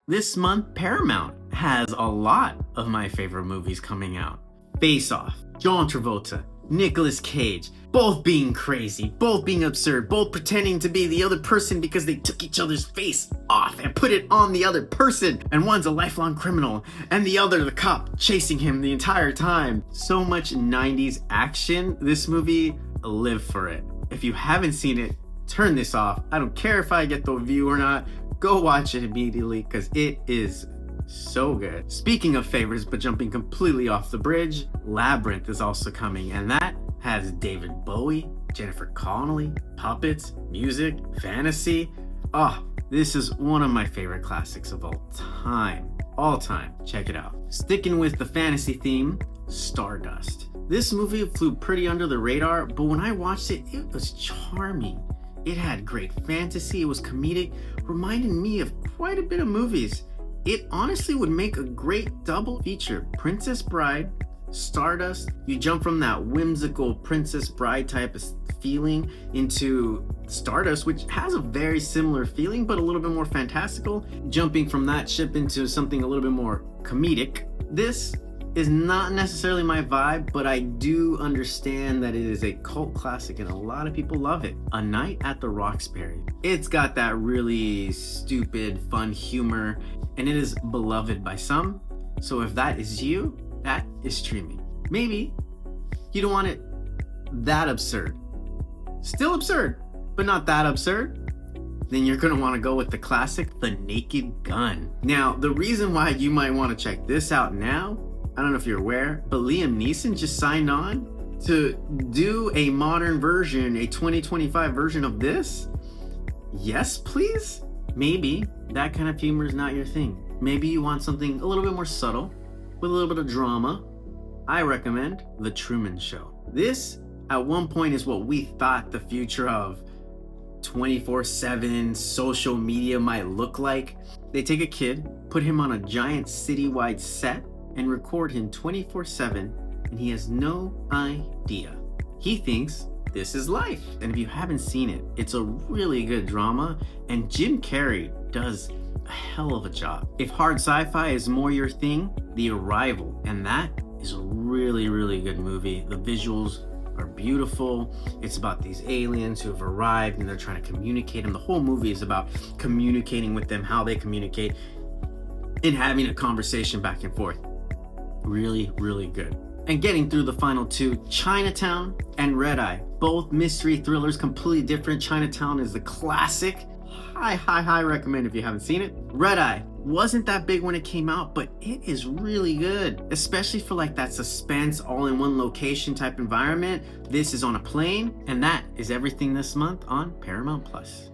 This month, Paramount has a lot of my favorite movies coming out. Face Off, John Travolta, Nicolas Cage, both being crazy, both being absurd, both pretending to be the other person because they took each other's face off and put it on the other person. And one's a lifelong criminal and the other the cop chasing him the entire time. So much 90s action. This movie, live for it. If you haven't seen it, turn this off. I don't care if I get the view or not. Go watch it immediately because it is so good. Speaking of favorites, but jumping completely off the bridge, Labyrinth is also coming, and that has David Bowie, Jennifer Connelly, puppets, music, fantasy. This is one of my favorite classics of all time. All time. Check it out. Sticking with the fantasy theme, Stardust. This movie flew pretty under the radar, but when I watched it, it was charming. It had great fantasy, it was comedic, reminded me of quite a bit of movies. It honestly would make a great double feature. Princess Bride, Stardust. You jump from that whimsical Princess Bride type of feeling into Stardust, which has a very similar feeling, but a little bit more fantastical. Jumping from that ship into something a little bit more comedic. This is not necessarily my vibe, but I do understand that it is a cult classic and a lot of people love it. A Night at the Roxbury. It's got that really stupid, fun humor, and it is beloved by some. So if that is you, that is streaming. Maybe you don't want it that absurd. Still absurd, but not that absurd. Then you're gonna wanna go with the classic, The Naked Gun. Now, the reason why you might wanna check this out now, I don't know if you're aware, but Liam Neeson just signed on to do a modern version, a 2025 version of this. Yes, please? Maybe that kind of humor is not your thing. Maybe you want something a little bit more subtle with a little bit of drama. I recommend The Truman Show. This, at one point, is what we thought the future of 24/7 social media might look like. They take a kid, put him on a giant citywide set, and record him 24/7, and he has no idea. He thinks this is life. And if you haven't seen it, it's a really good drama, and Jim Carrey does a hell of a job. If hard sci-fi is more your thing, The Arrival, and that is a really, really good movie. The visuals are beautiful. It's about these aliens who have arrived and they're trying to communicate, and the whole movie is about communicating with them, how they communicate, and having a conversation back and forth. Really, really good. And getting through the final two, Chinatown and Red Eye. Both mystery thrillers, completely different. Chinatown is the classic. High recommend if you haven't seen it. Red Eye wasn't that big when it came out, but it is really good. Especially for like that suspense, all in one location type environment. This is on a plane, and that is everything this month on Paramount Plus.